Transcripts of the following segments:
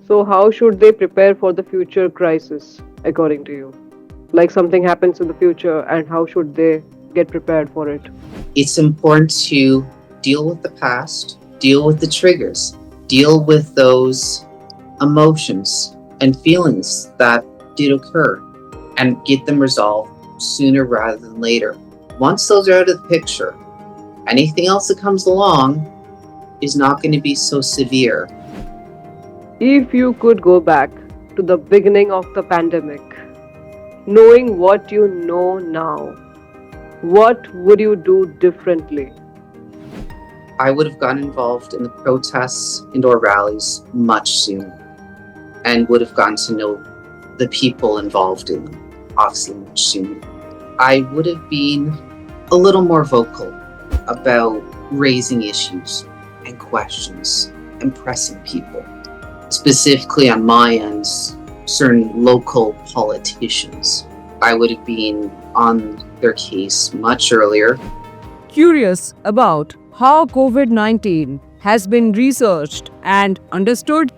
So, how should they prepare for the future crisis, according to you? Like something happens in the future, and how should they get prepared for it? It's important to deal with the past, deal with the triggers, deal with those emotions and feelings that did occur, and get them resolved sooner rather than later. Once those are out of the picture, anything else that comes along is not going to be so severe. If you could go back to the beginning of the pandemic, knowing what you know now, what would you do differently? I would have gotten involved in the protests, indoor rallies much sooner, and would have gotten to know the people involved in them, obviously much sooner. I would have been a little more vocal about raising issues and questions and pressing people, specifically on my end, certain local politicians. I would have been on their case much earlier. Curious about how COVID 19 has been researched and understood?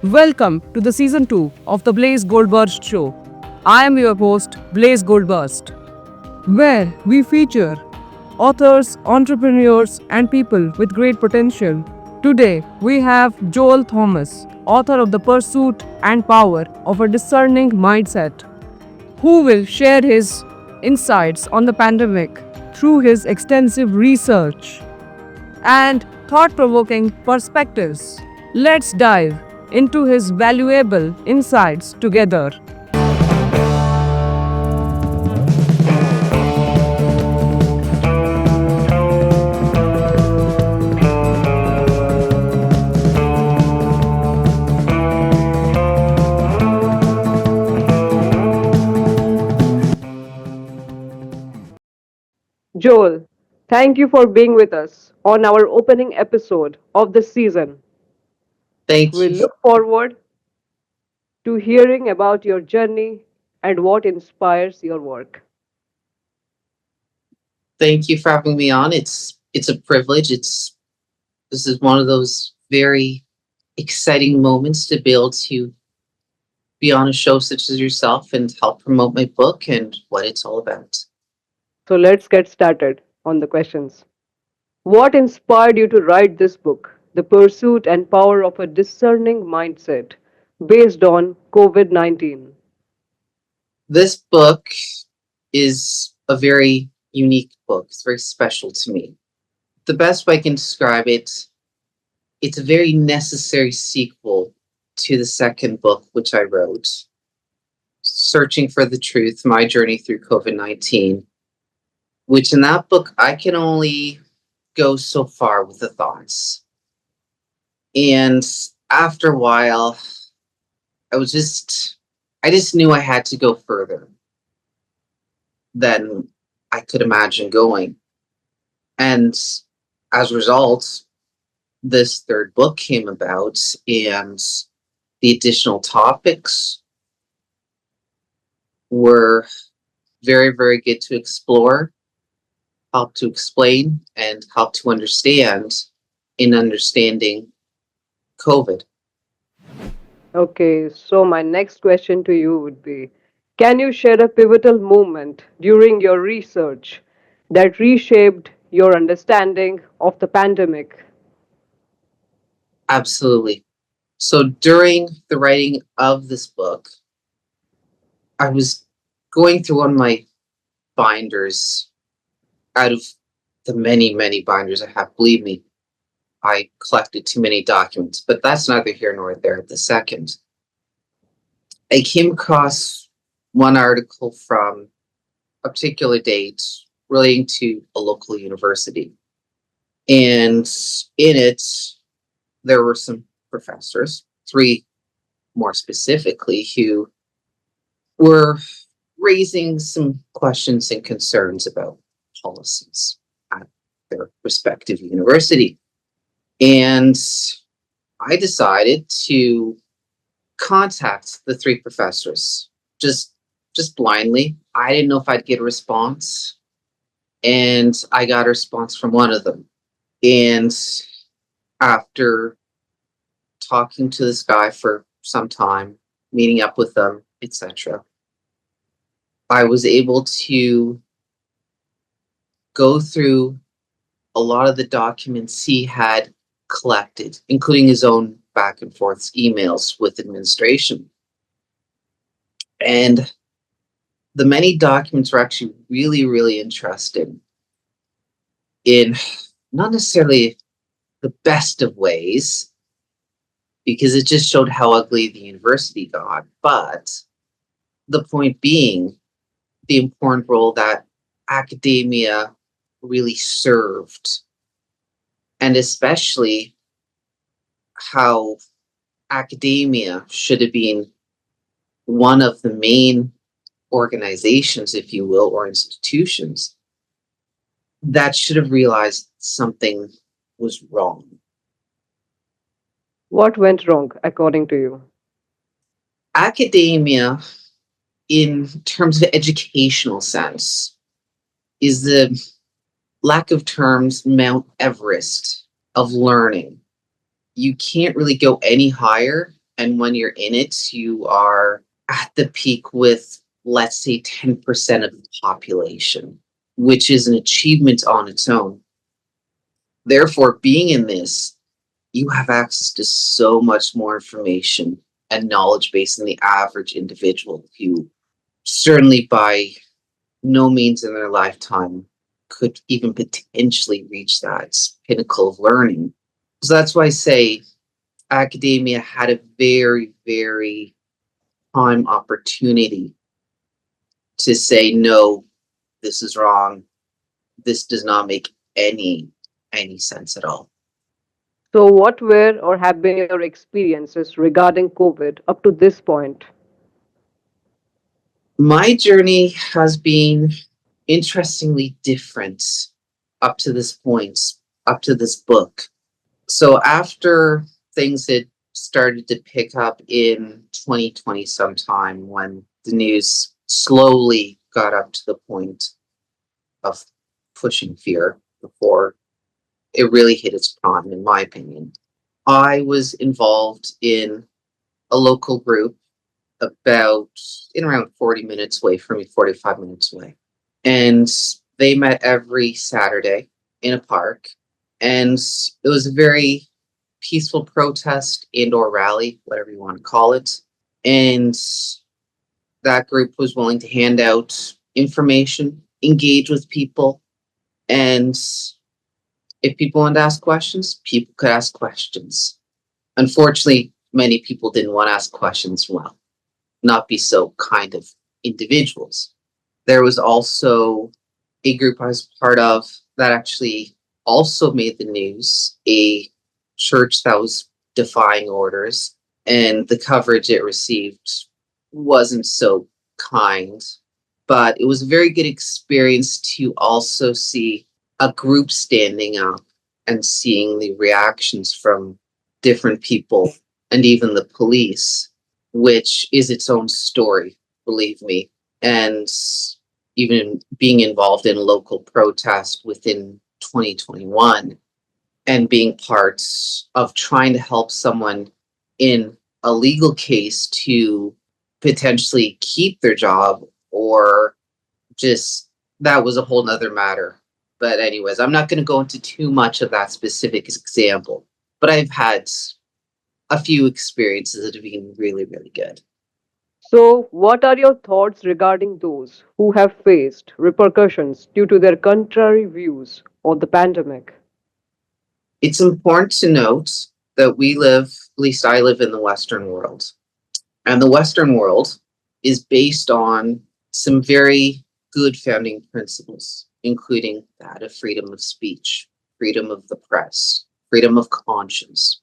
Welcome to the season 2 of the Blaze Goldburst show. I am your host, Blaze Goldburst, where we feature authors, entrepreneurs, and people with great potential. Today, we have Joel Thomas, author of The Pursuit and Power of a Discerning Mindset, who will share his insights on the pandemic through his extensive research and thought provoking perspectives. Let's dive into his valuable insights together. Joel, thank you for being with us on our opening episode of this season. Thank We you. look forward to hearing about your journey and what inspires your work. Thank you for having me on. It's a privilege. This is one of those very exciting moments to be able to be on a show such as yourself and help promote my book and what it's all about. So let's get started on the questions. What inspired you to write this book, The Pursuit and Power of a Discerning Mindset, based on COVID 19? This book is a very unique book. It's very special to me. The best way I can describe it, it's a very necessary sequel to the second book, which I wrote, Searching for the Truth, My Journey Through COVID-19, which in that book, I can only go so far with the thoughts. And after a while, I just knew I had to go further than I could imagine going. And as a result, this third book came about, and the additional topics were very, very good to explore, help to explain, and help to understand in understanding COVID. Okay, so my next question to you would be, can you share a pivotal moment during your research that reshaped your understanding of the pandemic? Absolutely. So during the writing of this book, I was going through one of my binders out of the many, many binders I have. Believe me, I collected too many documents, but that's neither here nor there at the second. I came across one article from a particular date relating to a local university. And in it, there were some professors, three more specifically, who were raising some questions and concerns about policies at their respective university. And I decided to contact the three professors just blindly. I didn't know if I'd get a response, and I got a response from one of them. And after talking to this guy for some time, meeting up with them, etc., I was able to go through a lot of the documents he had collected, including his own back and forth emails with administration. And the many documents were actually really, really interesting in not necessarily the best of ways, because it just showed how ugly the university got, but the point being the important role that academia really served, and especially how academia should have been one of the main organizations, if you will, or institutions that should have realized something was wrong. What went wrong, according to you? Academia, in terms of educational sense, is the lack of terms Mount Everest of learning. You can't really go any higher, and when you're in it, you are at the peak with, let's say, 10% of the population, which is an achievement on its own. Therefore, being in this, you have access to so much more information and knowledge base than the average individual who certainly by no means in their lifetime could even potentially reach that pinnacle of learning. So that's why I say academia had a very, very prime opportunity to say, no, this is wrong. This does not make any sense at all. So, what were or have been your experiences regarding COVID up to this point? My journey has been interestingly different up to this point, up to this book. So after things had started to pick up in 2020 sometime, when the news slowly got up to the point of pushing fear before it really hit its prime, in my opinion, I was involved in a local group about in around 40 minutes away from me, 45 minutes away. And they met every Saturday in a park. And it was a very peaceful protest and or rally, whatever you want to call it. And that group was willing to hand out information, engage with people. And if people wanted to ask questions, people could ask questions. Unfortunately, many people didn't want to ask questions, well, not be so kind of individuals. There was also a group I was part of that actually also made the news, a church that was defying orders, and the coverage it received wasn't so kind. But it was a very good experience to also see a group standing up and seeing the reactions from different people and even the police, which is its own story, believe me. And even being involved in local protest within 2021 and being part of trying to help someone in a legal case to potentially keep their job, or just that was a whole nother matter. But anyways, I'm not going to go into too much of that specific example, but I've had a few experiences that have been really, really good. So, what are your thoughts regarding those who have faced repercussions due to their contrary views on the pandemic? It's important to note that we live, at least I live in the Western world. And the Western world is based on some very good founding principles, including that of freedom of speech, freedom of the press, freedom of conscience,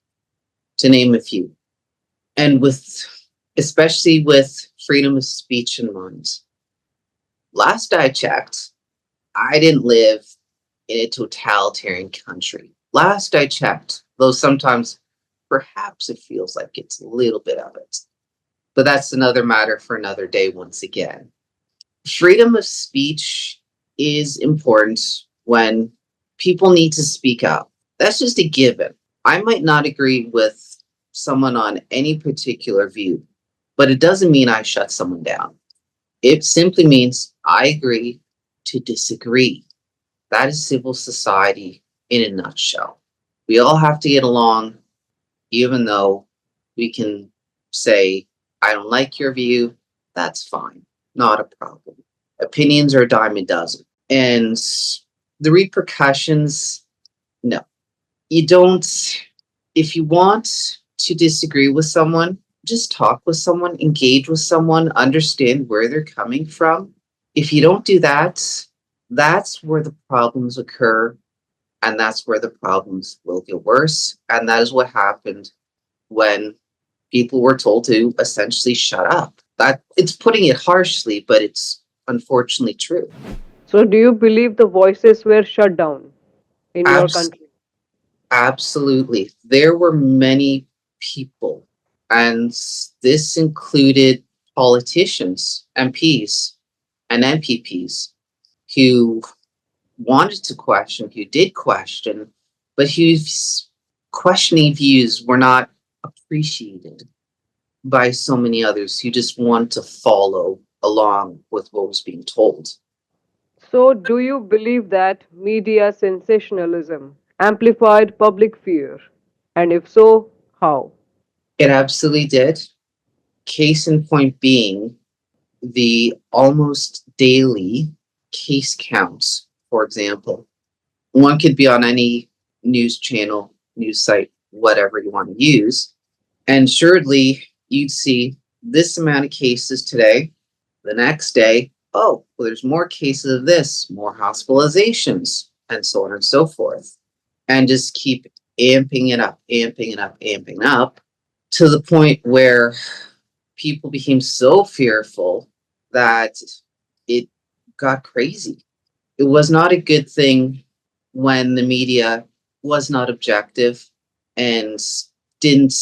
to name a few. And especially with freedom of speech in mind, last I checked, I didn't live in a totalitarian country. Last I checked, though sometimes perhaps it feels like it's a little bit of it. But that's another matter for another day once again. Freedom of speech is important when people need to speak up. That's just a given. I might not agree with someone on any particular view, but it doesn't mean I shut someone down. It simply means I agree to disagree. That is civil society in a nutshell. We all have to get along, even though we can say, I don't like your view. That's fine. Not a problem. Opinions are a dime a dozen. And the repercussions, no. You don't, if you want to disagree with someone, just talk with someone, engage with someone, understand where they're coming from. If you don't do that, that's where the problems occur, and that's where the problems will get worse. And that is what happened when people were told to essentially shut up. That it's putting it harshly, but it's unfortunately true. So, do you believe the voices were shut down in your Abs- country? Absolutely. There were many people, and this included politicians, MPs, and MPPs who wanted to question, who did question, but whose questioning views were not appreciated by so many others who just want to follow along with what was being told. So, do you believe that media sensationalism amplified public fear? And if so, how? It absolutely did. Case in point being the almost daily case counts, for example. One could be on any news channel, news site, whatever you want to use. And assuredly, you'd see this amount of cases today. The next day, oh, well, there's more cases of this, more hospitalizations, and so on and so forth. And just keep amping it up, amping it up, amping up to the point where people became so fearful that it got crazy. It was not a good thing when the media was not objective and didn't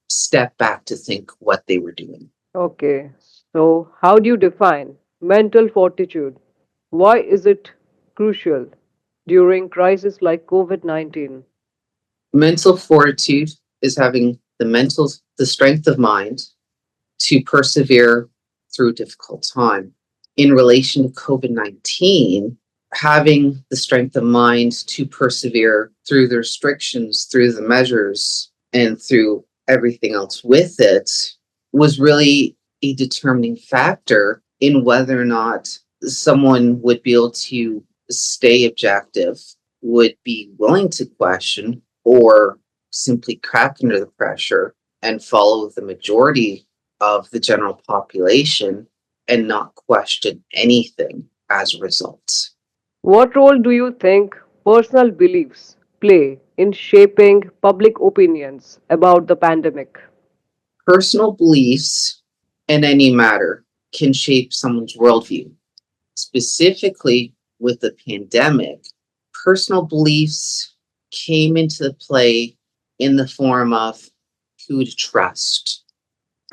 step back to think what they were doing. Okay, so how do you define mental fortitude? Why is it crucial during crises like COVID 19? Mental fortitude is having the strength of mind to persevere through a difficult time. In relation to COVID 19, having the strength of mind to persevere through the restrictions, through the measures, and through everything else with it was really a determining factor in whether or not someone would be able to stay objective, would be willing to question, or simply crack under the pressure and follow the majority of the general population and not question anything as a result. What role do you think personal beliefs play in shaping public opinions about the pandemic? Personal beliefs in any matter can shape someone's worldview. Specifically with the pandemic, personal beliefs came into the play in the form of who to trust.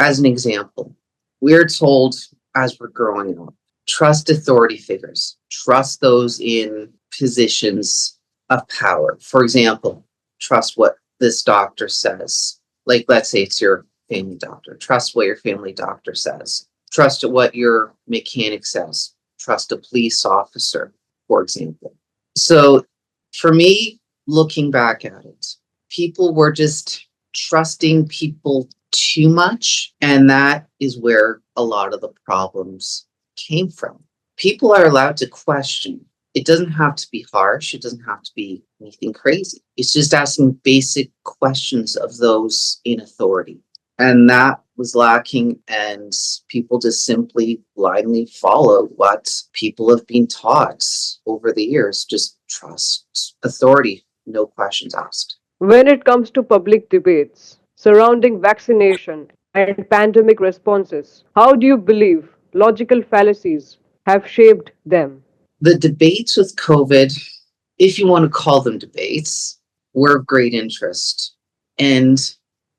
As an example, we're told as we're growing up, trust authority figures, trust those in positions of power. For example, trust what this doctor says. Like, let's say it's your family doctor. Trust what your family doctor says. Trust what your mechanic says. Trust a police officer, for example. So, for me, looking back at it, people were just trusting people too much. And that is where a lot of the problems came from. People are allowed to question. It doesn't have to be harsh, it doesn't have to be anything crazy. It's just asking basic questions of those in authority. And that was lacking, and people just simply blindly follow what people have been taught over the years. Just trust authority, no questions asked. When it comes to public debates surrounding vaccination and pandemic responses, how do you believe logical fallacies have shaped them? The debates with COVID, if you want to call them debates, were of great interest. And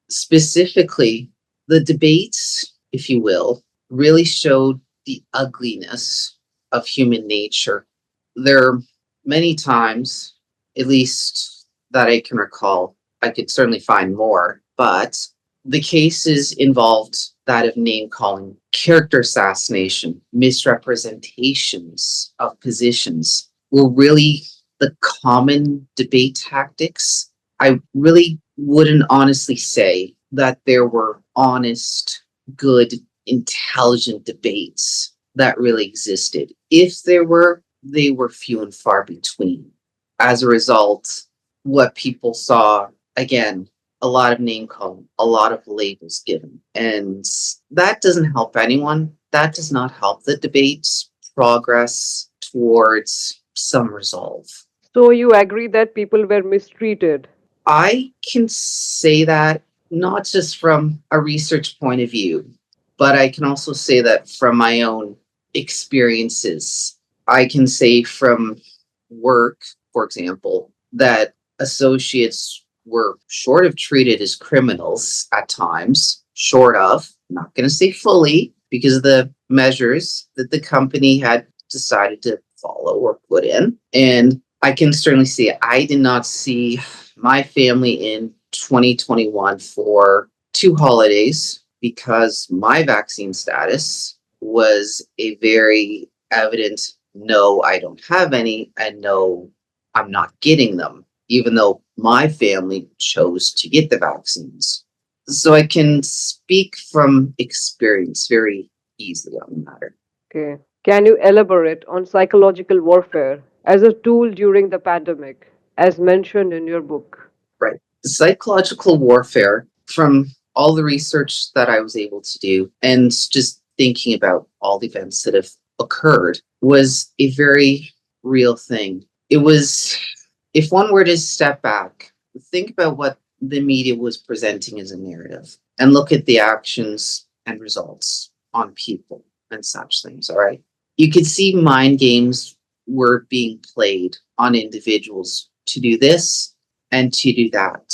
specifically, the debates, if you will, really showed the ugliness of human nature. There are many times, at least that I can recall, I could certainly find more, but The cases involved that of name calling, character assassination, misrepresentations of positions were really the common debate tactics. I really wouldn't honestly say that there were honest, good, intelligent debates that really existed. If there were, they were few and far between. As a result, what people saw, again, a lot of name calling, a lot of labels given. And that doesn't help anyone. That does not help the debates progress towards some resolve. So you agree that people were mistreated? I can say that not just from a research point of view, but I can also say that from my own experiences. I can say from work, for example, that associates were short of treated as criminals at times, short of, not going to say fully, because of the measures that the company had decided to follow or put in. And I can certainly see I did not see my family in 2021 for 2 holidays because my vaccine status was a very evident no, I don't have any, and no, I'm not getting them, even though my family chose to get the vaccines. So I can speak from experience very easily on the matter. Okay. Can you elaborate on psychological warfare as a tool during the pandemic, as mentioned in your book? Right. Psychological warfare, from all the research that I was able to do and just thinking about all the events that have occurred, was a very real thing. It was, if one were to step back, think about what the media was presenting as a narrative and look at the actions and results on people and such things, all right? You could see mind games were being played on individuals to do this and to do that.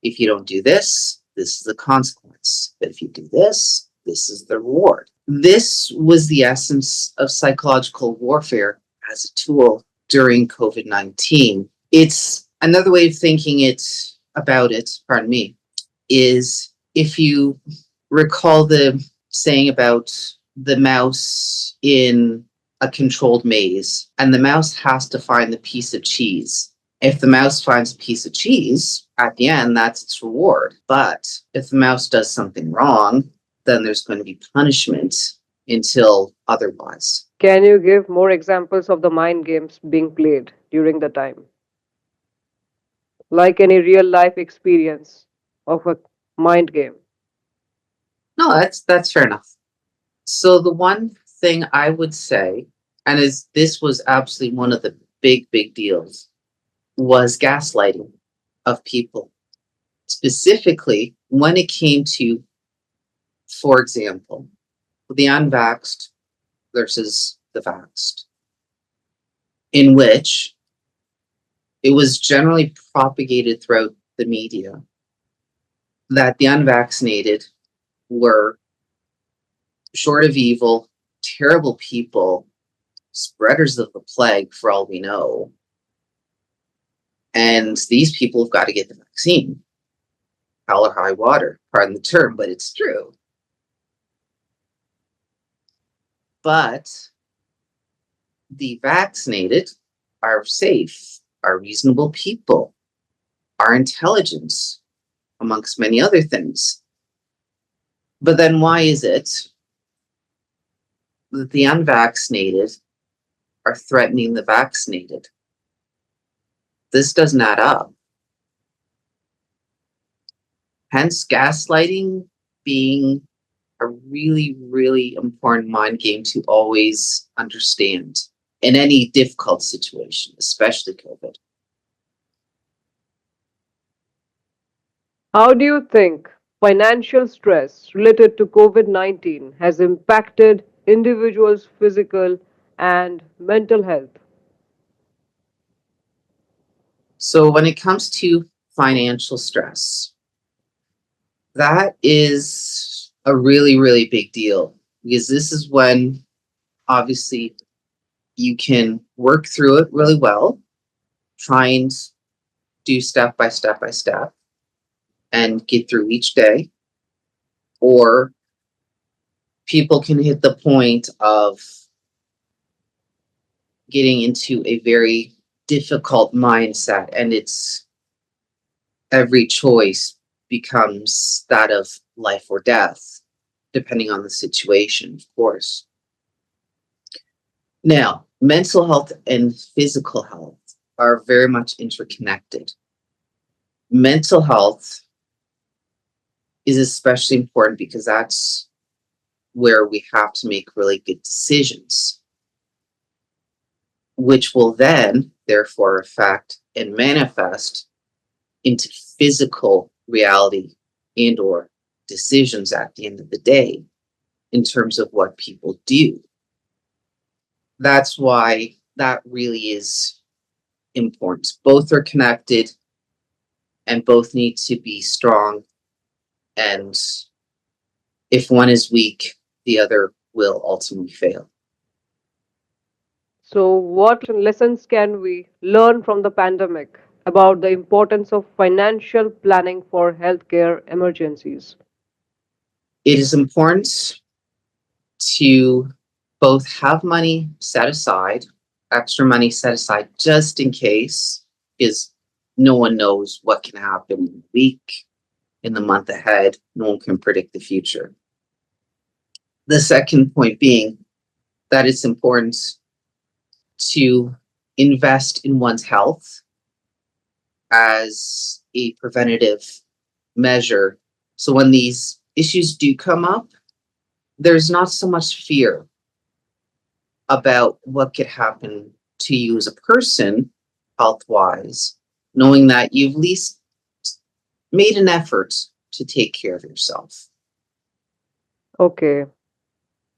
If you don't do this, this is the consequence. But if you do this, this is the reward. This was the essence of psychological warfare as a tool during COVID-19. It's another way of thinking about it, pardon me, is if you recall the saying about the mouse in a controlled maze, and the mouse has to find the piece of cheese. If the mouse finds a piece of cheese, at the end, that's its reward. But if the mouse does something wrong, then there's going to be punishment until otherwise. Can you give more examples of the mind games being played during the time? Like any real life experience of a mind game? No, that's fair enough. So the one thing I would say, and is this was absolutely one of the big deals, was gaslighting of people. Specifically, when it came to, for example, the unvaxxed versus the vaxxed, in which it was generally propagated throughout the media that the unvaccinated were short of evil, terrible people, spreaders of the plague, for all we know. And these people have got to get the vaccine. Hell or high water, pardon the term, but it's true. But the vaccinated are safe, are reasonable people, are intelligent, amongst many other things. But then why is it that the unvaccinated are threatening the vaccinated? This doesn't add up. Hence, gaslighting being a really important mind game to always understand in any difficult situation, especially COVID. How do you think financial stress related to COVID 19 has impacted individuals' physical and mental health? So, when it comes to financial stress, that is a really big deal because this is when obviously you can work through it really well, try and do step by step and get through each day. or people can hit the point of getting into a very difficult mindset, and it's every choice becomes that of life or death, depending on the situation, of course. Now, mental health and physical health are very much interconnected. Mental health is especially important because that's where we have to make really good decisions, which will then therefore affect and manifest into physical reality and or decisions at the end of the day in terms of what people do. That's why that really is important. Both are connected and both need to be strong, and if one is weak, the other will ultimately fail. So, what lessons can we learn from the pandemic about the importance of financial planning for healthcare emergencies? It is important to both have money set aside, extra money set aside just in case, because no one knows what can happen in a week, in the month ahead. No one can predict the future. The second point being that it's important to invest in one's health as a preventative measure. So when these issues do come up, there's not so much fear about what could happen to you as a person, health wise, knowing that you've at least made an effort to take care of yourself. Okay,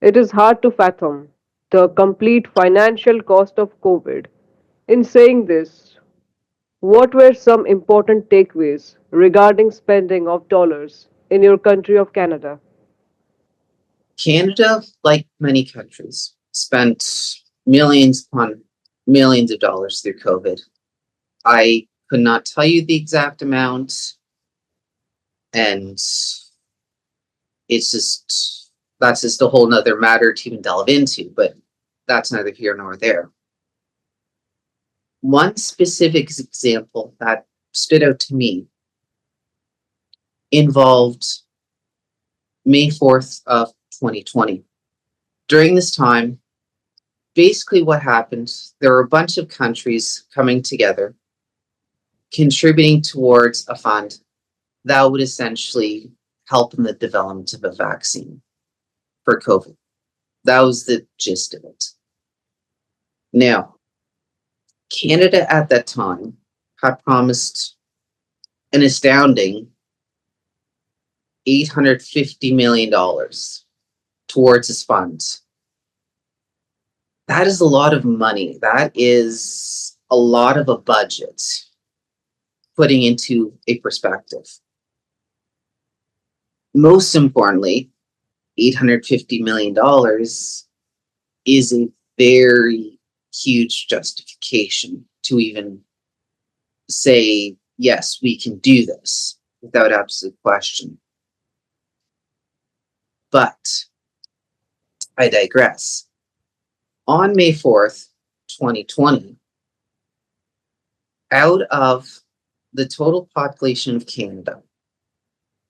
it is hard to fathom the complete financial cost of COVID. In saying this, what were some important takeaways regarding spending of dollars in your country of Canada? Canada, like many countries, spent millions upon millions of dollars through COVID. I could not tell you the exact amount, and it's just that's just a whole nother matter to even delve into, but that's neither here nor there. One specific example that stood out to me involved May 4th of 2020. During this time, basically what happened, there were a bunch of countries coming together, contributing towards a fund that would essentially help in the development of a vaccine for COVID. That was the gist of it. Now, Canada at that time had promised an astounding $850 million towards this fund. That is a lot of money. That is a lot of a budget, putting into a perspective. Most importantly, $850 million is a very huge justification to even say, yes, we can do this without absolute question. But I digress. On May 4th, 2020, out of the total population of Canada,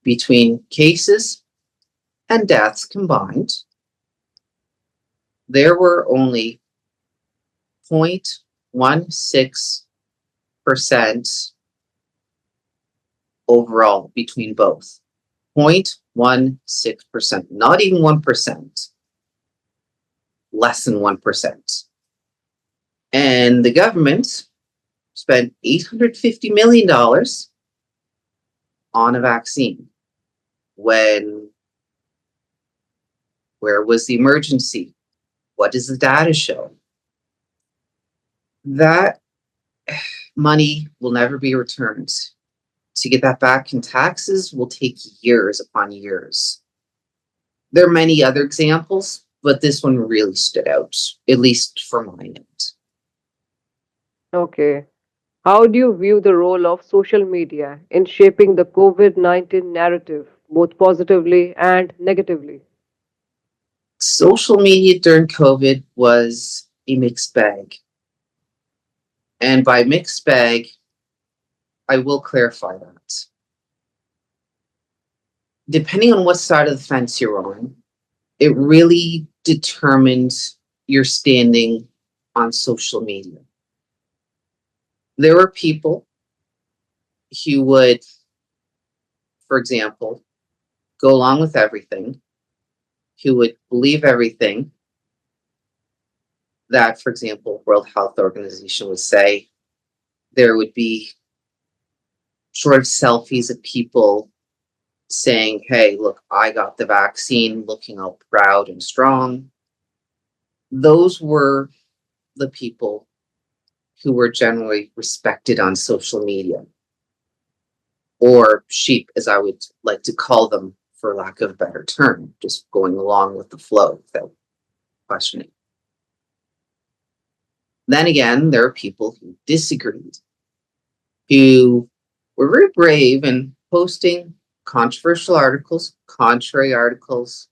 between cases and deaths combined, there were only 0.16% overall between both. 0.16%, not even 1%, less than 1%. And the government spent $850 million on a vaccine. When, where was the emergency? What does the data show? That money will never be returned. To get that back in taxes will take years upon years. There are many other examples, but this one really stood out, at least for my end. Okay. How do you view the role of social media in shaping the COVID 19 narrative both positively and negatively? Social media during COVID was a mixed bag. And by mixed bag, I will clarify that. Depending on what side of the fence you're on, it really determines your standing on social media. There were people who would, for example, go along with everything, who would believe everything that, for example, World Health Organization would say. There would be sort of selfies of people saying, hey, look, I got the vaccine, looking all proud and strong. Those were the people who were generally respected on social media, or sheep, as I would like to call them, for lack of a better term, just going along with the flow without questioning. Then again, there are people who disagreed, who were very brave in posting controversial articles, contrary articles,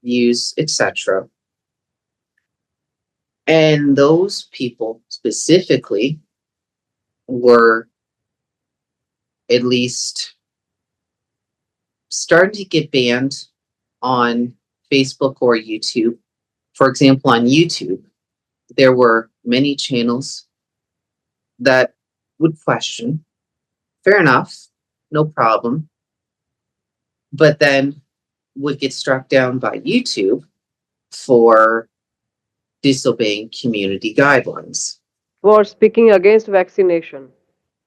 views, etc. And those people specifically were at least starting to get banned on Facebook or YouTube. For example, on YouTube, there were many channels that would question, fair enough, no problem, but then would get struck down by YouTube for disobeying community guidelines. For speaking against vaccination?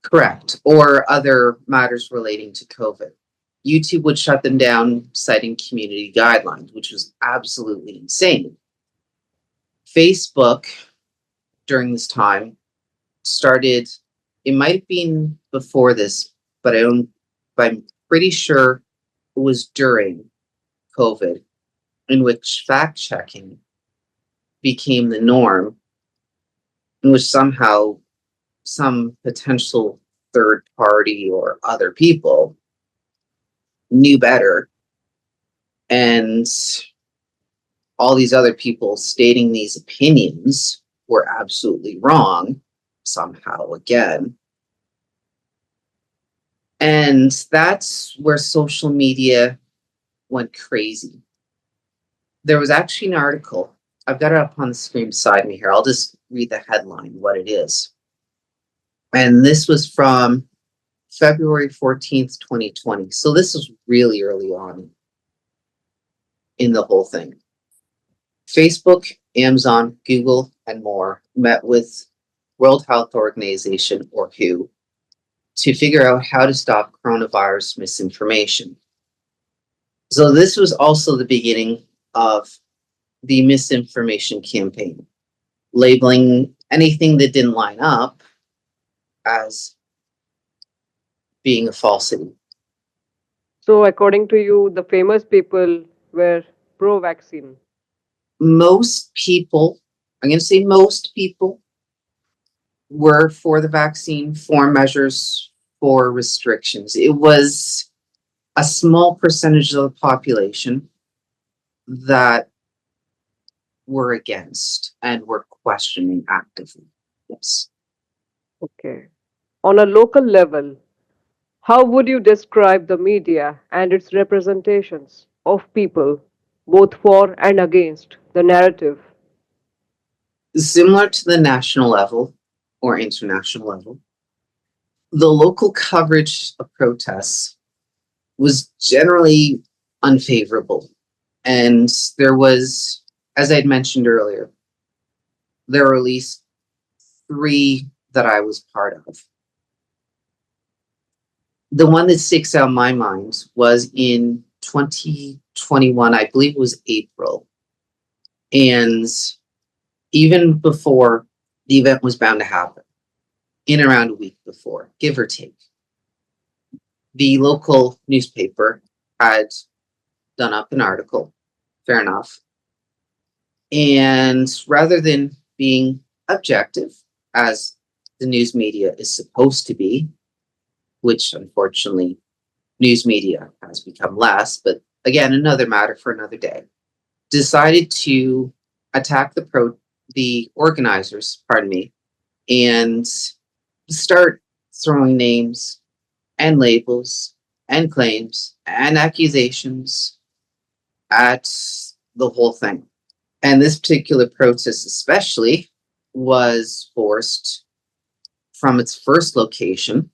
Correct. Or other matters relating to COVID. YouTube would shut them down, citing community guidelines, which was absolutely insane. Facebook, during this time, started, it might have been before this, but I'm pretty sure it was during COVID, in which fact checking became the norm, in which somehow some potential third party or other people knew better, and all these other people stating these opinions were absolutely wrong somehow again. And that's where social media went crazy. There was actually an article, I've got it up on the screen beside me here. I'll just read the headline, what it is. And this was from February 14th, 2020. So this is really early on in the whole thing. Facebook, Amazon, Google, and more met with World Health Organization, or WHO, to figure out how to stop coronavirus misinformation. So this was also the beginning of the misinformation campaign, labeling anything that didn't line up as being a falsity. So, according to you, the famous people were pro vaccine. Most people, I'm going to say most people, were for the vaccine, for measures, for restrictions. It was a small percentage of the population that were against and were questioning actively. Yes. Okay. On a local level, how would you describe the media and its representations of people, both for and against the narrative? Similar to the national level or international level, the local coverage of protests was generally unfavorable. And there was, as I'd mentioned earlier, there were at least 3 that I was part of. The one that sticks out in my mind was in 2021, I believe it was April. And even before the event was bound to happen, in around a week before, give or take, the local newspaper had done up an article, fair enough. And rather than being objective, as the news media is supposed to be, which unfortunately news media has become less, but again, another matter for another day, decided to attack the organizers, pardon me, and start throwing names and labels and claims and accusations at the whole thing. And this particular protest, especially, was forced from its first location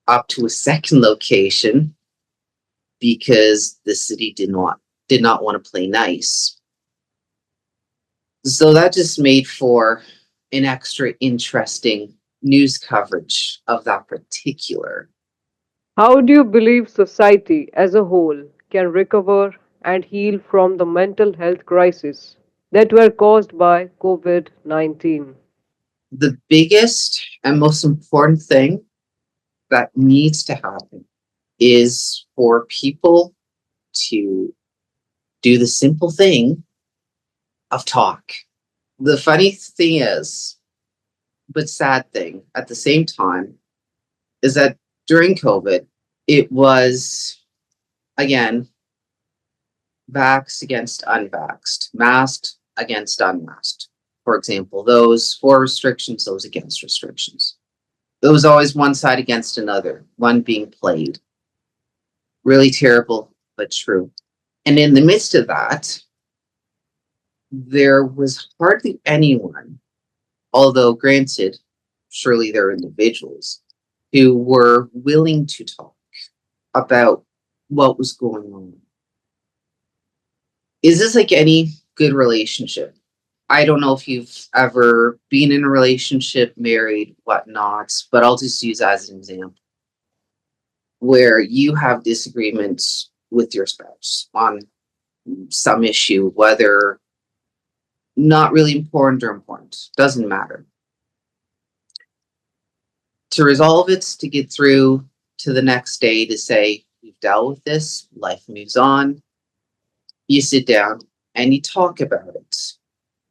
up to a second location because the city did not want to play nice. So that just made for an extra interesting news coverage of that particular. How do you believe society as a whole can recover and heal from the mental health crisis that were caused by COVID 19? The biggest and most important thing that needs to happen is for people to do the simple thing of talk. The funny thing is, but sad thing at the same time, is that during COVID, it was, again, vaxxed against unvaxxed, masked against unmasked. For example, those for restrictions, those against restrictions. There was always one side against another, one being played. Really terrible, but true. And in the midst of that, there was hardly anyone, although granted, surely there are individuals who were willing to talk about what was going on. Is this like any good relationship? I don't know if you've ever been in a relationship, married, whatnot, but I'll just use as an example where you have disagreements with your spouse on some issue, whether not really important or important, doesn't matter. To resolve it, to get through to the next day, to say, we've dealt with this, life moves on, you sit down and you talk about it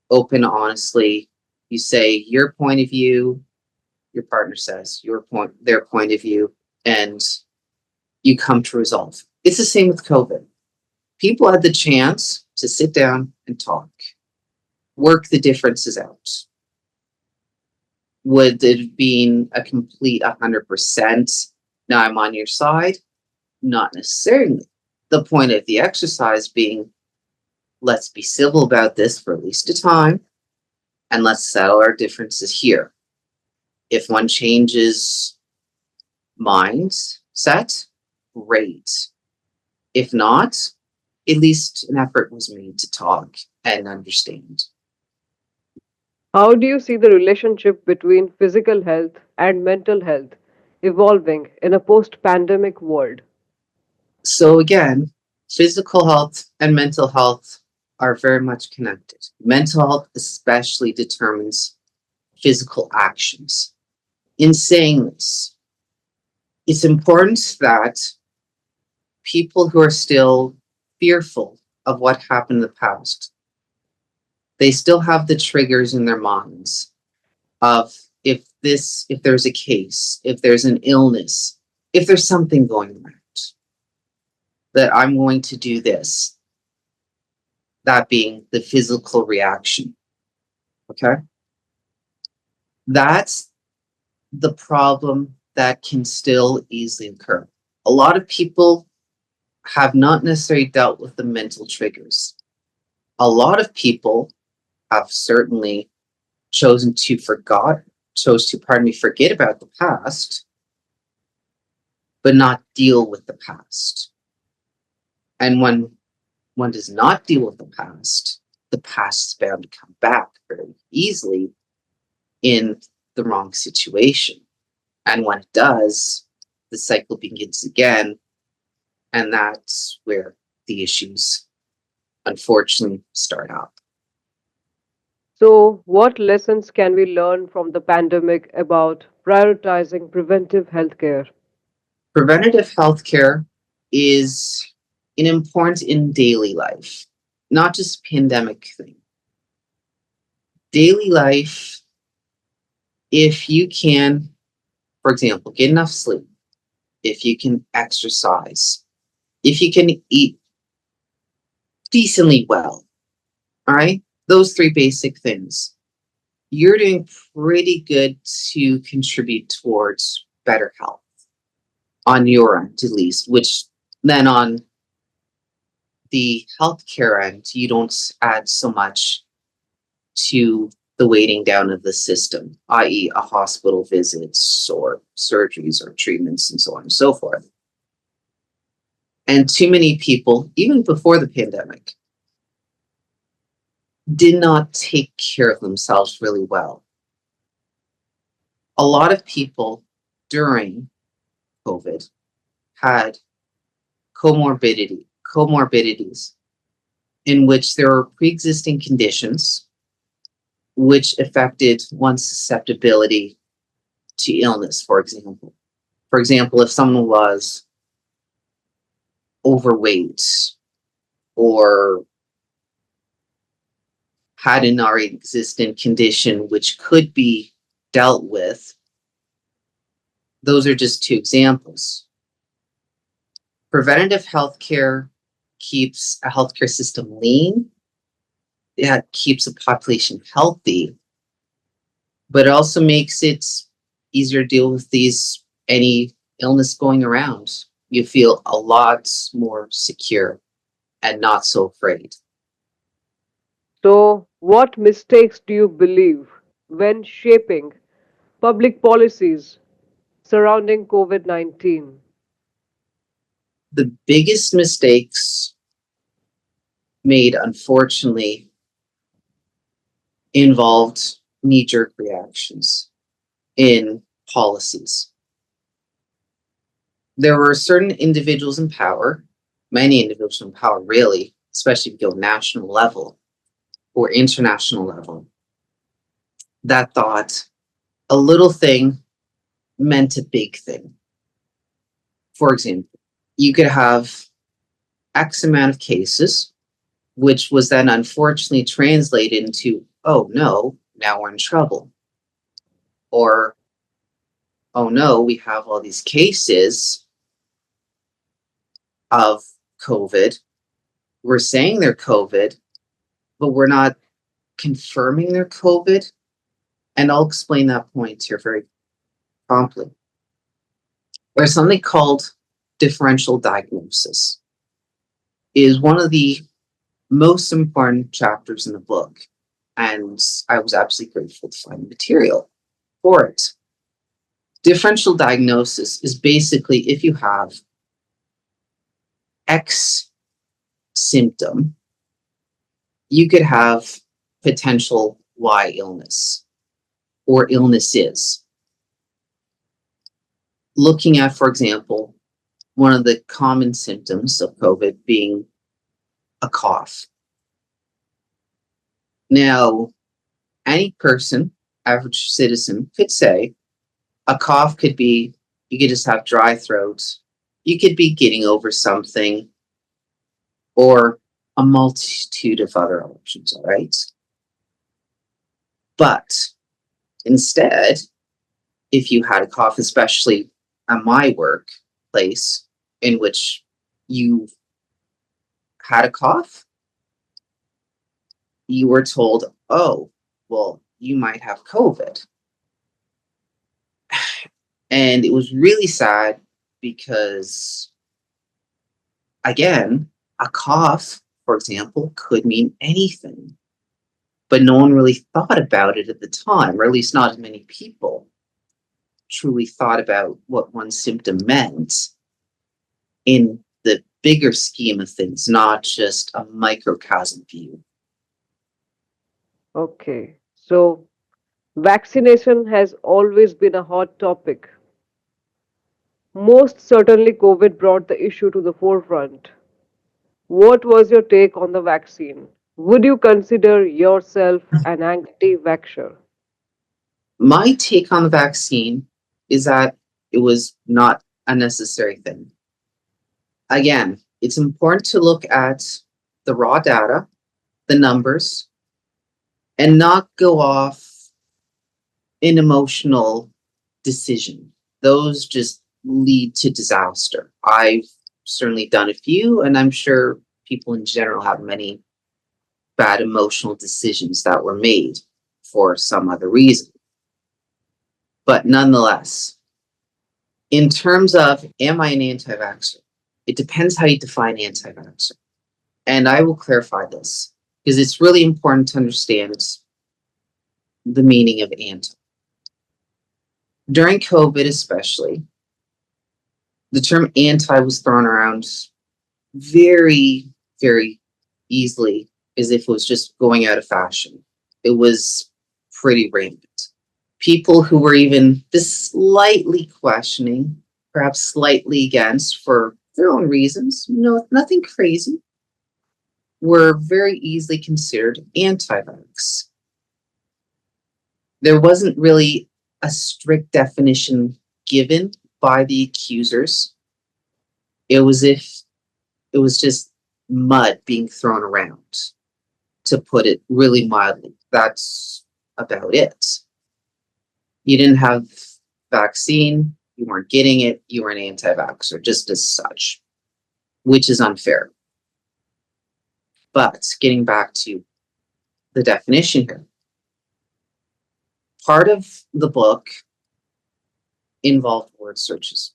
open, honestly. You say your point of view, your partner says their point of view, and you come to resolve. It's the same with COVID. People had the chance to sit down and talk, work the differences out. Would it have been a complete 100%? Now I'm on your side? Not necessarily. The point of the exercise being, let's be civil about this for at least a time, and let's settle our differences here. If one changes mindset, great. If not, at least an effort was made to talk and understand. How do you see the relationship between physical health and mental health evolving in a post pandemic world? So again, physical health and mental health are very much connected. Mental health especially determines physical actions. In saying this, it's important that people who are still fearful of what happened in the past, they still have the triggers in their minds of if there's a case, if there's an illness, if there's something going around, that I'm going to do this, that being the physical reaction. Okay? That's the problem that can still easily occur. A lot of people have not necessarily dealt with the mental triggers. A lot of people have certainly forget about the past, but not deal with the past. And when one does not deal with the past is bound to come back very easily in the wrong situation. And when it does, the cycle begins again. And that's where the issues unfortunately start up. So, what lessons can we learn from the pandemic about prioritizing preventive healthcare? Preventative healthcare is an important in daily life, not just pandemic thing. Daily life, if you can, for example, get enough sleep, if you can exercise, if you can eat decently well, all right? Those three basic things, you're doing pretty good to contribute towards better health on your end, at least, which then on the healthcare end, you don't add so much to the weighting down of the system, i.e., a hospital visits or surgeries or treatments and so on and so forth. And too many people, even before the pandemic, did not take care of themselves really well. A lot of people during COVID had comorbidities in which there were pre-existing conditions which affected one's susceptibility to illness, for example. For example, if someone was overweight or had an already existing condition which could be dealt with, those are just two examples. Preventative healthcare keeps a healthcare system lean. It keeps a population healthy, but it also makes it easier to deal with any illness going around. You feel a lot more secure and not so afraid. So, what mistakes do you believe when shaping public policies surrounding COVID 19? The biggest mistakes made, unfortunately, involved knee jerk reactions in policies. There were certain individuals in power, many individuals in power, really, especially if you go national level or international level, that thought a little thing meant a big thing. For example, you could have X amount of cases, which was then unfortunately translated into, oh no, now we're in trouble. Or, oh no, we have all these cases of COVID. We're saying they're COVID, but we're not confirming they're COVID. And I'll explain that point here very promptly. There's something called differential diagnosis. It is one of the most important chapters in the book, and I was absolutely grateful to find the material for it. Differential diagnosis is basically if you have X symptom, you could have potential Y illness or illnesses. Looking at, for example, one of the common symptoms of COVID being a cough. Now, any person, average citizen, could say a cough could be, you could just have dry throat, you could be getting over something, or a multitude of other options, all right? But instead, if you had a cough, especially at my workplace, in which you had a cough, you were told, oh, well, you might have COVID. And it was really sad because, again, a cough, for example, could mean anything. But no one really thought about it at the time, or at least not as many people truly thought about what one symptom meant in the bigger scheme of things, not just a microcosm view. Okay, so vaccination has always been a hot topic. Most certainly, COVID brought the issue to the forefront. What was your take on the vaccine? Would you consider yourself an anti vaxxer? My take on the vaccine is that it was not a necessary thing. Again, it's important to look at the raw data, the numbers, and not go off an emotional decision. Those just lead to disaster. I've certainly done a few, and I'm sure people in general have many bad emotional decisions that were made for some other reason. But nonetheless, in terms of am I an anti vaxxer? It depends how you define anti vaxxer. And I will clarify this because it's really important to understand the meaning of anti. During COVID, especially, the term anti was thrown around very, very easily as if it was just going out of fashion. It was pretty rampant. People who were even just slightly questioning, perhaps slightly against for their own reasons, nothing crazy, were very easily considered anti vax. There wasn't really a strict definition given by the accusers. It was if it was just mud being thrown around, to put it really mildly. That's about it. You didn't have vaccine, you weren't getting it, you were an anti-vaxxer, just as such, which is unfair. But getting back to the definition here, part of the book involved word searches.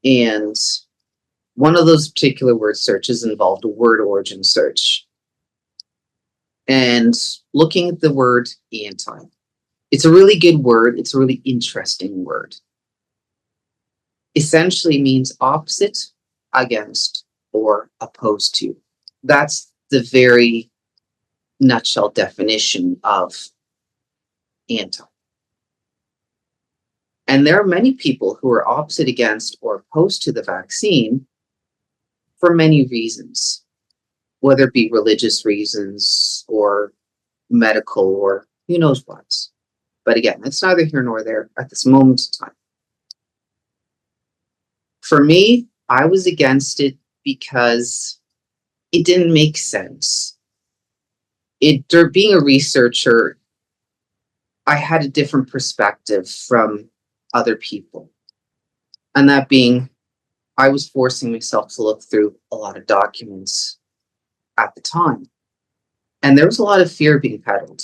And one of those particular word searches involved a word origin search. And looking at the word anti, it's a really good word. It's a really interesting word. Essentially means opposite, against, or opposed to. That's the very nutshell definition of anti. And there are many people who are opposite, against, or opposed to the vaccine for many reasons, whether it be religious reasons or medical or who knows what. But again, it's neither here nor there at this moment in time. For me, I was against it because it didn't make sense. Being a researcher, I had a different perspective from other people. And that being, I was forcing myself to look through a lot of documents at the time. And there was a lot of fear being peddled.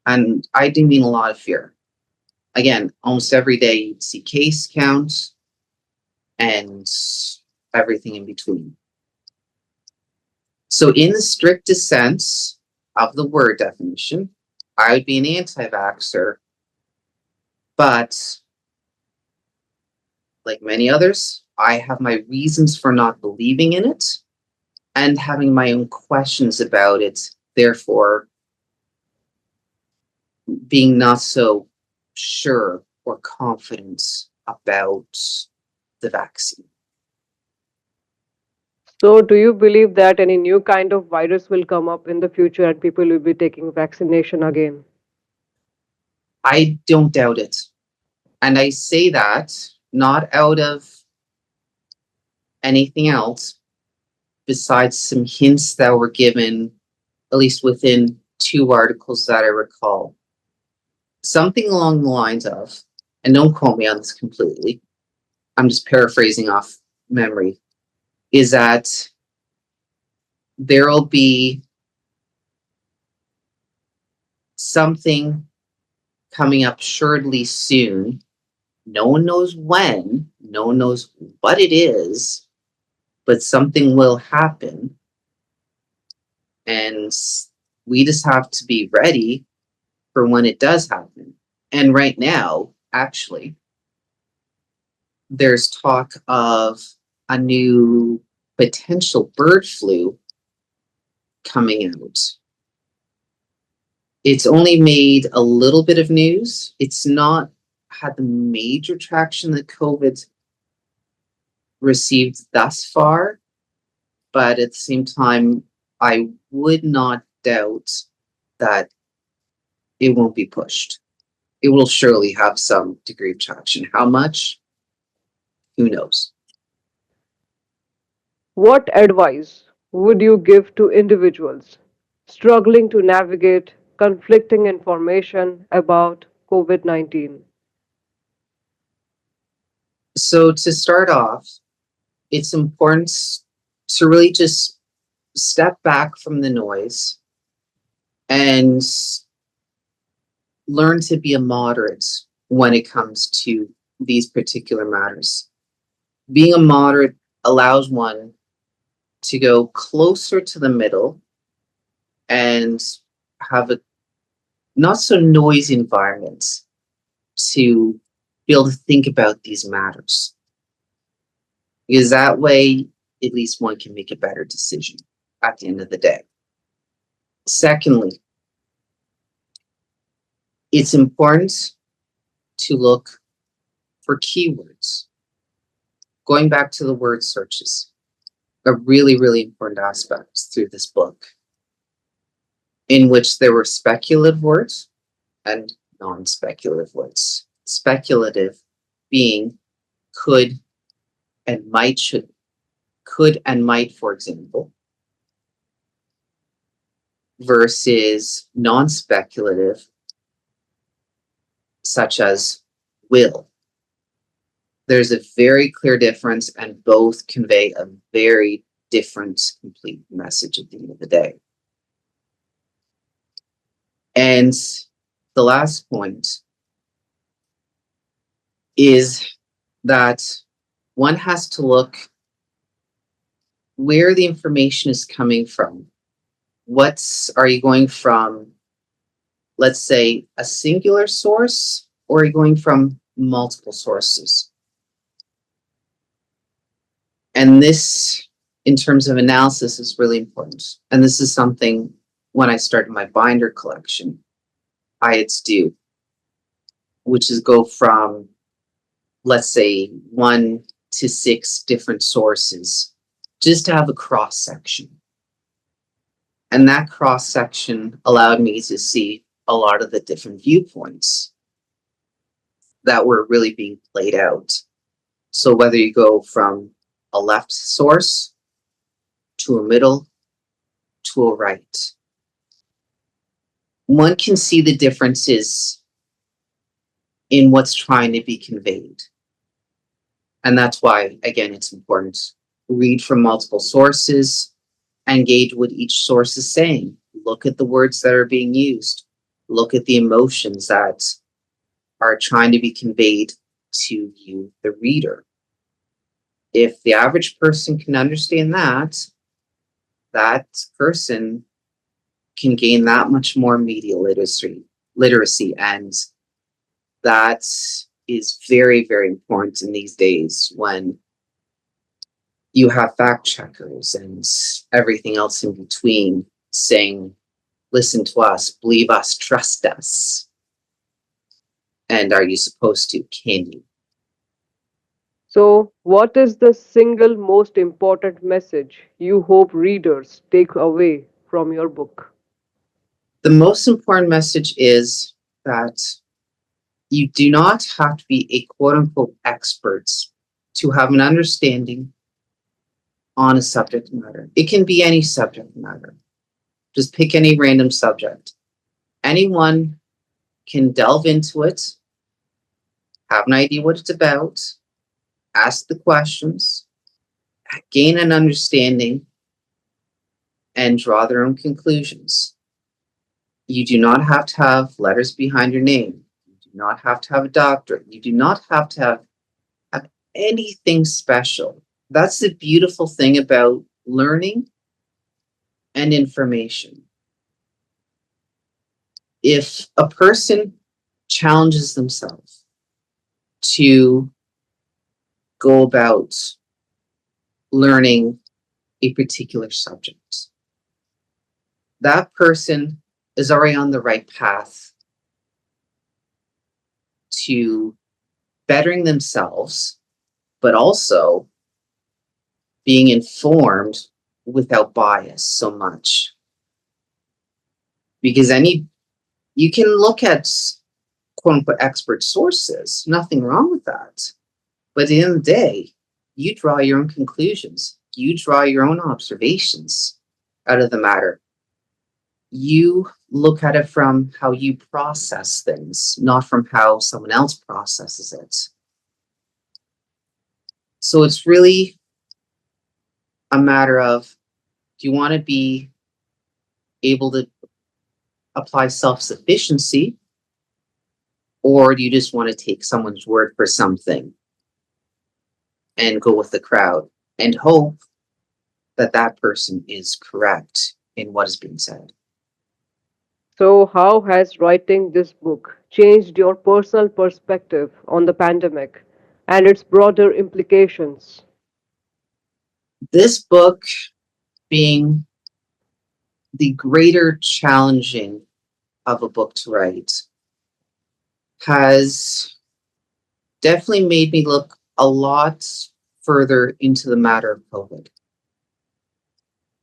And I do mean a lot of fear. Again, almost every day you'd see case counts and everything in between. So in the strictest sense of the word definition, I would be an anti-vaxxer, but like many others, I have my reasons for not believing in it and having my own questions about it, therefore being not so sure or confident about the vaccine. So, do you believe that any new kind of virus will come up in the future and people will be taking vaccination again? I don't doubt it. And I say that not out of anything else besides some hints that were given, at least within two articles that I recall. Something along the lines of, and don't quote me on this completely, I'm just paraphrasing off memory, is that there'll be something coming up assuredly soon. No one knows when, no one knows what it is, but something will happen. And we just have to be ready for when it does happen. And right now, actually, there's talk of a new potential bird flu coming out. It's only made a little bit of news. It's not had the major traction that COVID received thus far, but at the same time, I would not doubt that it won't be pushed. It will surely have some degree of traction. How much? Who knows? What advice would you give to individuals struggling to navigate conflicting information about COVID 19? So to start off, it's important to really just step back from the noise and learn to be a moderate when it comes to these particular matters. Being a moderate allows one to go closer to the middle and have a not so noisy environment to be able to think about these matters. Because that way, at least one can make a better decision at the end of the day. Secondly, it's important to look for keywords. Going back to the word searches, a really, really important aspect through this book, in which there were speculative words and non-speculative words. Speculative being could and might, should, could and might, for example, versus non-speculative, such as will. There's a very clear difference, and both convey a very different, complete message at the end of the day. And the last point is that one has to look where the information is coming from. Are you going from, let's say, a singular source, or are you going from multiple sources? And this, in terms of analysis, is really important. And this is something, when I started my binder collection, I had to do, which is go from, let's say, 1 to 6 different sources, just to have a cross section. And that cross section allowed me to see a lot of the different viewpoints that were really being played out. So whether you go from a left source to a middle to a right, one can see the differences in what's trying to be conveyed. And that's why, again, it's important. Read from multiple sources, engage what each source is saying. Look at the words that are being used. Look at the emotions that are trying to be conveyed to you, the reader. If the average person can understand that, that person can gain that much more media literacy, and that is very, very important in these days when you have fact checkers and everything else in between saying, listen to us, believe us, trust us. And are you supposed to? Can you? So, what is the single most important message you hope readers take away from your book? The most important message is that you do not have to be a quote unquote expert to have an understanding on a subject matter. It can be any subject matter. Just pick any random subject. Anyone can delve into it, have an idea what it's about, ask the questions, gain an understanding, and draw their own conclusions. You do not have to have letters behind your name. You do not have to have a doctorate. You do not have to have anything special. That's the beautiful thing about learning and information. If a person challenges themselves to go about learning a particular subject, that person is already on the right path to bettering themselves, but also being informed without bias so much. Because you can look at quote unquote expert sources, nothing wrong with that. But at the end of the day, you draw your own conclusions, you draw your own observations out of the matter. You look at it from how you process things, not from how someone else processes it. So it's really a matter of, do you want to be able to apply self-sufficiency, or do you just want to take someone's word for something and go with the crowd and hope that that person is correct in what is being said? So, how has writing this book changed your personal perspective on the pandemic and its broader implications? This book, being the greater challenging of a book to write, has definitely made me look a lot further into the matter of COVID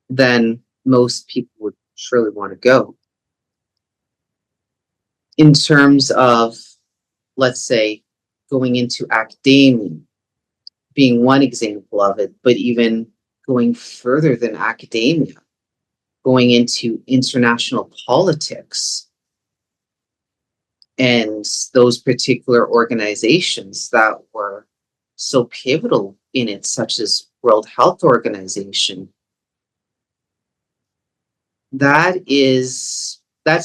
than most people would surely want to go. In terms of, let's say, going into academia being one example of it, but even going further than academia, going into international politics and those particular organizations that were so pivotal in it, such as World Health Organization. That's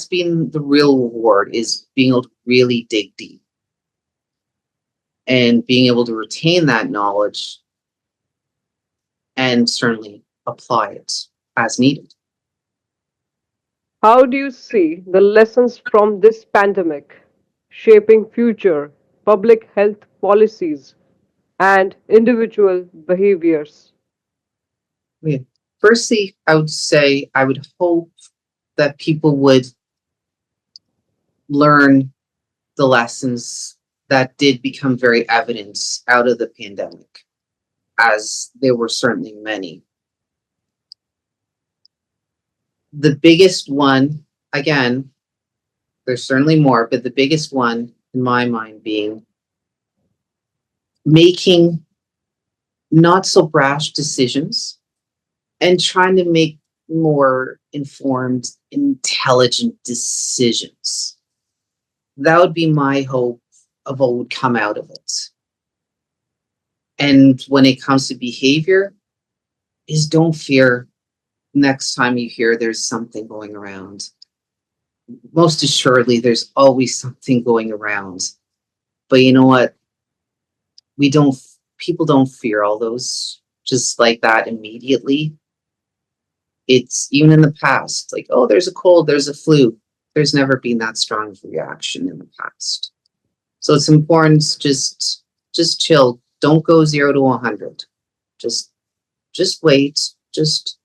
been the real reward, is being able to really dig deep and being able to retain that knowledge and certainly apply it as needed. How do you see the lessons from this pandemic shaping future public health policies and individual behaviors? Yeah. Firstly, I would say I would hope that people would learn the lessons that did become very evident out of the pandemic, as there were certainly many. The biggest one, again, there's certainly more, but the biggest one in my mind being making not so brash decisions and trying to make more informed, intelligent decisions. That would be my hope of what would come out of it. And when it comes to behavior, is don't fear next time you hear there's something going around. Most assuredly, there's always something going around. But you know what? We don't, people don't fear all those just like that immediately. It's even in the past, like, oh, there's a cold, there's a flu. There's never been that strong of a reaction in the past. So it's important to just chill. Don't go 0 to 100. Just just wait, just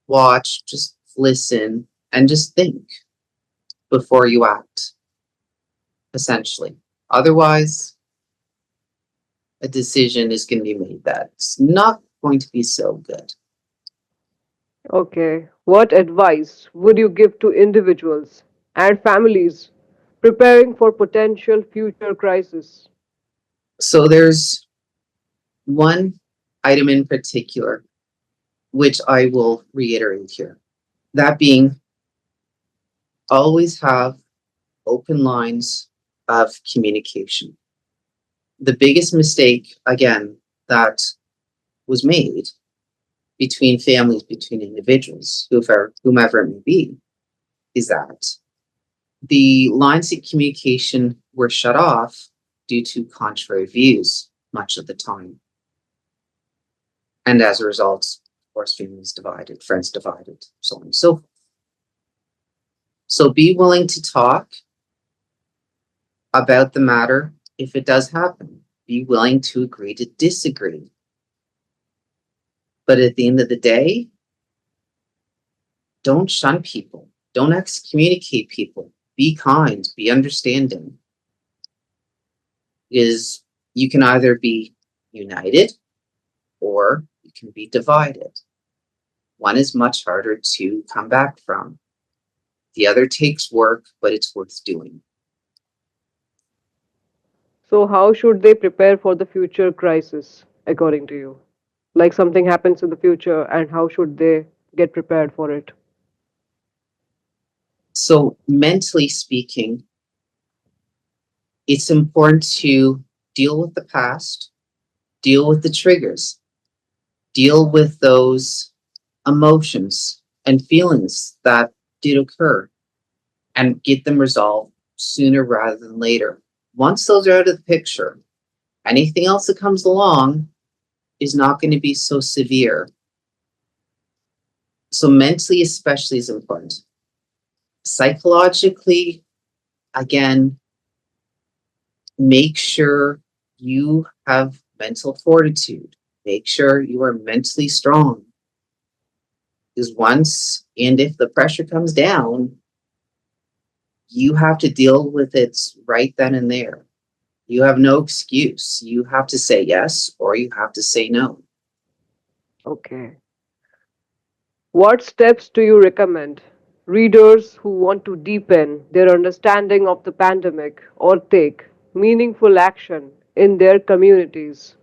watch, just listen, and just think before you act, essentially. Otherwise, a decision is going to be made that's not going to be so good. Okay, what advice would you give to individuals and families preparing for potential future crisis? So there's one item in particular which I will reiterate here. That being, always have open lines of communication. The biggest mistake, again, that was made between families, between individuals, whomever it may be, is that the lines of communication were shut off due to contrary views much of the time. And as a result, of course, families divided, friends divided, so on and so forth. So be willing to talk about the matter if it does happen. Be willing to agree to disagree. But at the end of the day, don't shun people. Don't excommunicate people. Be kind, be understanding. Is you can either be united or you can be divided. One is much harder to come back from. The other takes work, but it's worth doing. So, how should they prepare for the future crisis, according to you? Like something happens in the future, and how should they get prepared for it? So, mentally speaking, it's important to deal with the past deal with the triggers, deal with those emotions and feelings that did occur, and get them resolved sooner rather than later. Once those are out of the picture, anything else that comes along is not going to be so severe. So, mentally, especially, is important. Psychologically, again, make sure you have mental fortitude. Make sure you are mentally strong. Because once and if the pressure comes down, you have to deal with it right then and there. You have no excuse. You have to say yes or you have to say no. Okay. What steps do you recommend readers who want to deepen their understanding of the pandemic or take meaningful action in their communities?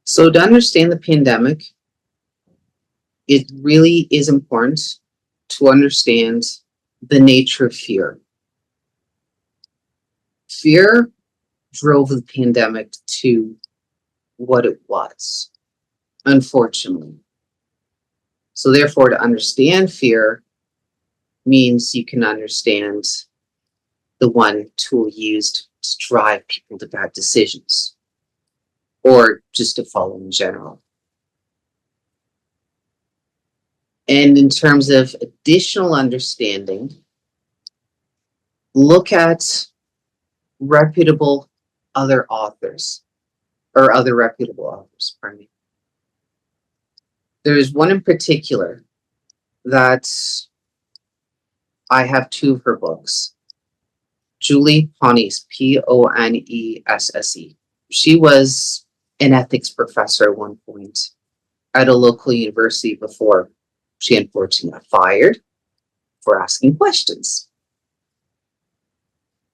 So, to understand the pandemic, it really is important to understand the nature of fear. Fear drove the pandemic to what it was, unfortunately. So, therefore, to understand fear means you can understand the one tool used to drive people to bad decisions or just to follow in general. And in terms of additional understanding, look at reputable other authors or other reputable authors, pardon me. There's one in particular that I have two of her books. Julie Ponesse, Ponesse. She was an ethics professor at one point at a local university before she unfortunately got fired for asking questions.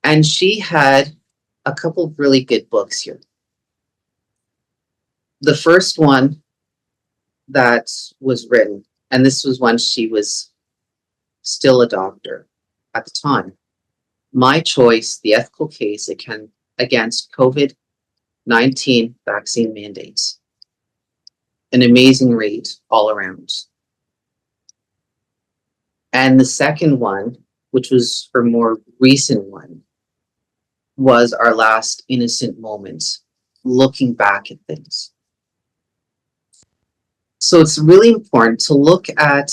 And she had a couple of really good books here. The first one that was written, and this was when she was still a doctor at the time, My Choice, The Ethical Case Against COVID-19 Vaccine Mandates. An amazing read all around. And the second one, which was her more recent one, was Our Last Innocent Moments, looking back at things. So it's really important to look at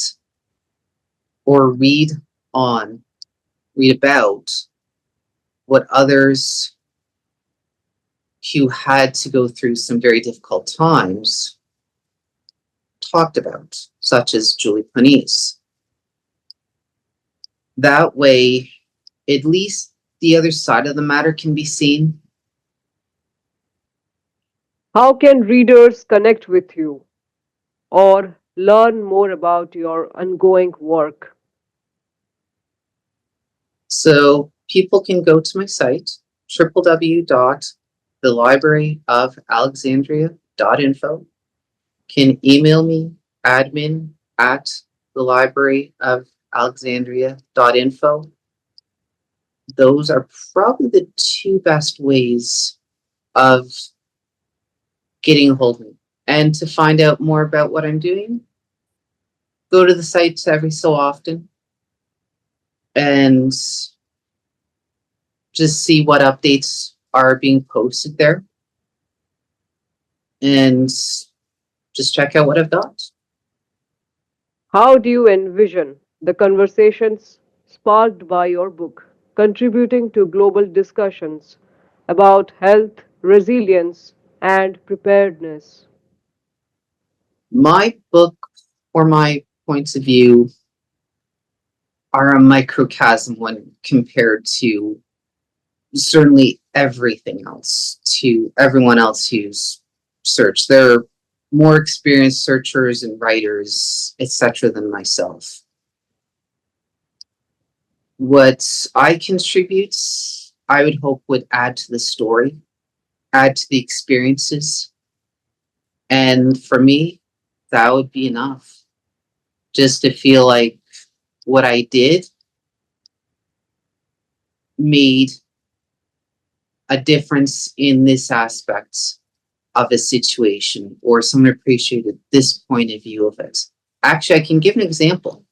or read about what others who had to go through some very difficult times talked about, such as Julie Ponesse. That way, at least the other side of the matter can be seen. How can readers connect with you or learn more about your ongoing work? So people can go to my site, www.thelibraryofalexandria.info, can email me, admin@thelibraryofalexandria.info. Those are probably the two best ways of getting a hold of me. And to find out more about what I'm doing, go to the sites every so often and just see what updates are being posted there and just check out what I've got. How do you envision the conversations sparked by your book contributing to global discussions about health, resilience, and preparedness? My book or my points of view are a microcosm when compared to certainly everything else, to everyone else who's searched. They're more experienced searchers and writers, etc., than myself. What I contribute, I would hope would add to the story, add to the experiences. And for me, that would be enough. Just to feel like what I did made a difference in this aspect of a situation or someone appreciated this point of view of it. Actually, I can give an example.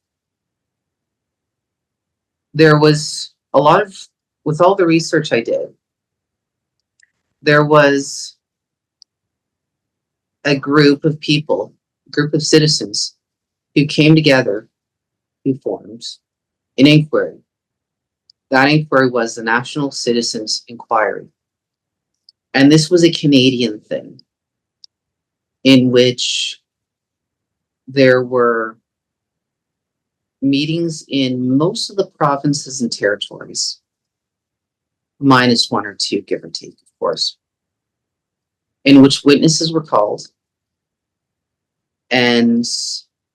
There was a lot of, with all the research I did, there was a group of people, a group of citizens who came together, who formed an inquiry. That inquiry was the National Citizens Inquiry. And this was a Canadian thing in which there were meetings in most of the provinces and territories, minus one or two, give or take, of course, in which witnesses were called and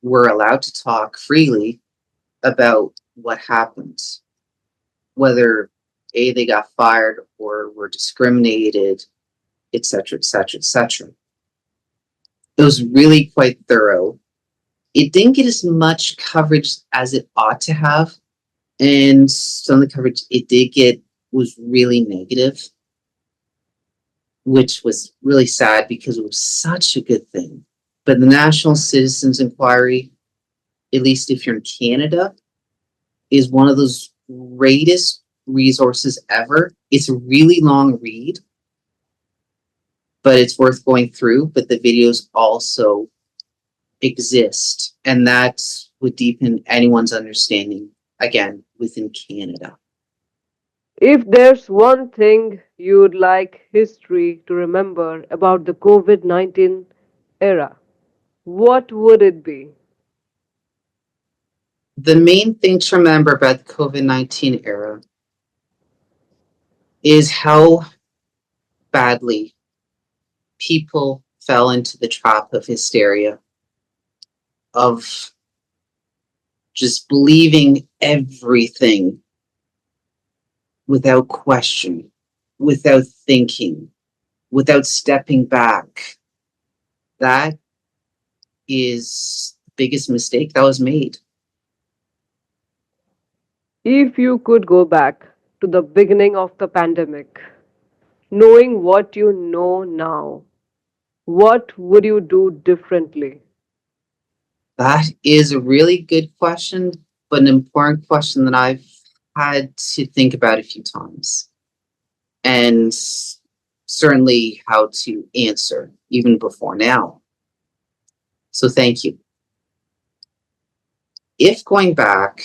were allowed to talk freely about what happened, whether they got fired or were discriminated, etc., etc., etc. It was really quite thorough. It didn't get as much coverage as it ought to have, and some of the coverage it did get was really negative, which was really sad because it was such a good thing. But the National Citizens Inquiry, at least if you're in Canada, is one of those greatest resources ever. It's a really long read, but it's worth going through. But the videos also exist, and that would deepen anyone's understanding, again, within Canada. If there's one thing you'd like history to remember about the COVID 19 era, what would it be? The main thing to remember about the COVID-19 era is how badly people fell into the trap of hysteria, of just believing everything without question, without thinking, without stepping back. That is the biggest mistake that was made. If you could go back to the beginning of the pandemic, knowing what you know now, what would you do differently? That is a really good question, but an important question that I've had to think about a few times, and certainly how to answer even before now. So thank you. If going back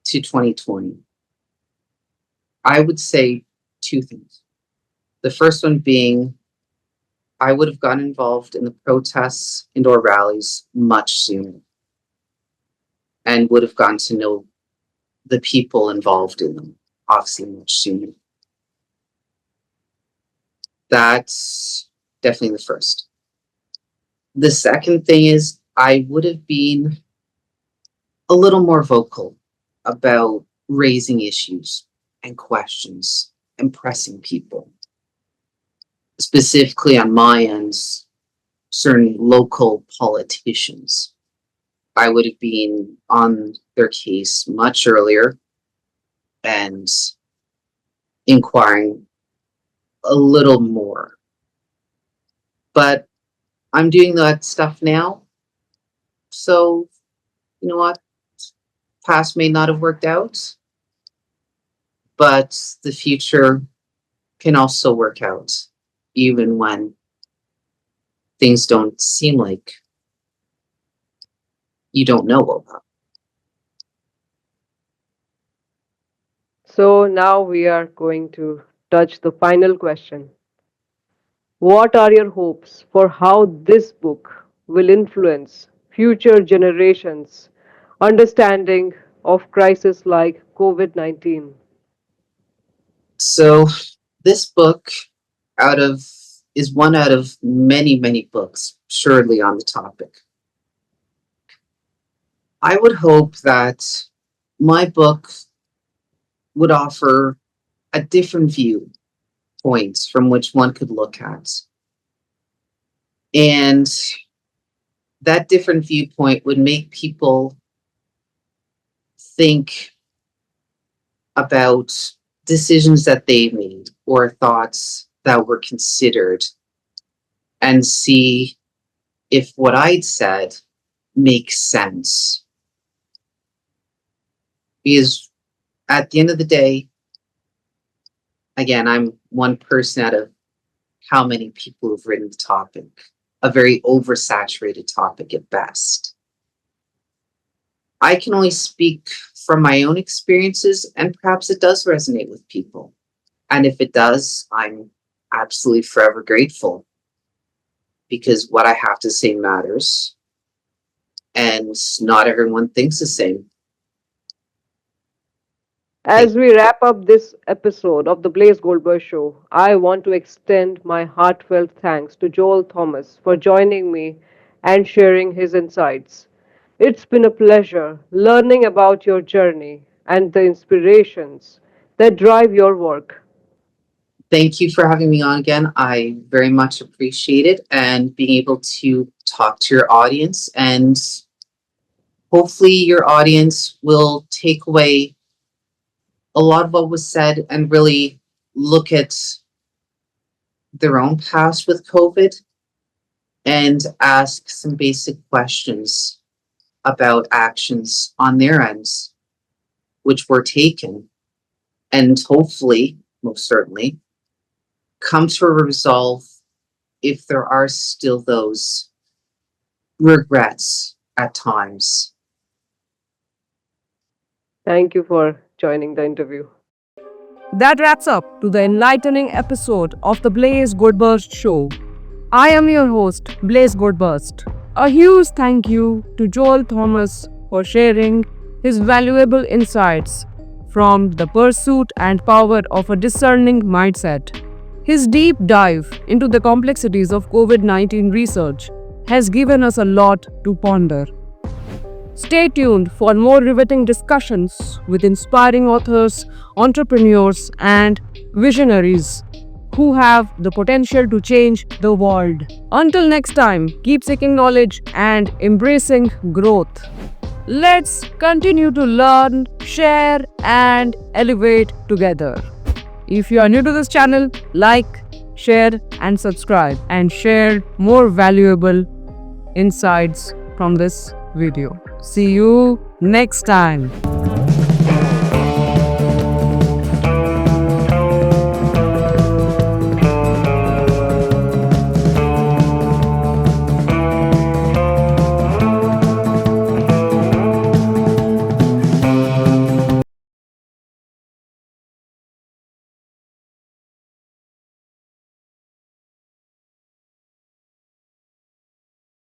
to 2020, I would say two things. The first one being I would have gotten involved in the protests and or rallies much sooner and would have gotten to know the people involved in them, obviously much sooner. That's definitely the first. The second thing is I would have been a little more vocal about raising issues and questions and pressing people, specifically on my end, certain local politicians. I would have been on their case much earlier and inquiring a little more. But I'm doing that stuff now. So, you know what? Past may not have worked out, but the future can also work out, even when things don't seem like you don't know about. So now we are going to touch the final question. What are your hopes for how this book will influence future generations' understanding of crises like COVID 19? So this book out of is one out of many, many books, surely on the topic. I would hope that my book would offer a different view points from which one could look at. And that different viewpoint would make people think about decisions that they made or thoughts that were considered and see if what I'd said makes sense. Because at the end of the day, again, I'm one person out of how many people who've written the topic, a very oversaturated topic at best. I can only speak from my own experiences, and perhaps it does resonate with people. And if it does, I'm absolutely forever grateful, because what I have to say matters, and not everyone thinks the same. As we wrap up this episode of the Blaze Goldberg Show, I want to extend my heartfelt thanks to Joel Thomas for joining me and sharing his insights. It's been a pleasure learning about your journey and the inspirations that drive your work. Thank you for having me on again. I very much appreciate it, and being able to talk to your audience, and hopefully your audience will take away a lot of what was said and really look at their own past with COVID and ask some basic questions about actions on their ends, which were taken, and hopefully, most certainly, come to a resolve if there are still those regrets at times. Thank you for joining the interview. That wraps up to the enlightening episode of the Blaze Goldburst Show. I am your host, Blaze Goldburst. A huge thank you to Joel Thomas for sharing his valuable insights from the pursuit and power of a discerning mindset. His deep dive into the complexities of COVID-19 research has given us a lot to ponder. Stay tuned for more riveting discussions with inspiring authors, entrepreneurs, and visionaries who have the potential to change the world. Until next time, keep seeking knowledge and embracing growth. Let's continue to learn, share, and elevate together. If you are new to this channel, like, share, and subscribe, and share more valuable insights from this video. See you next time.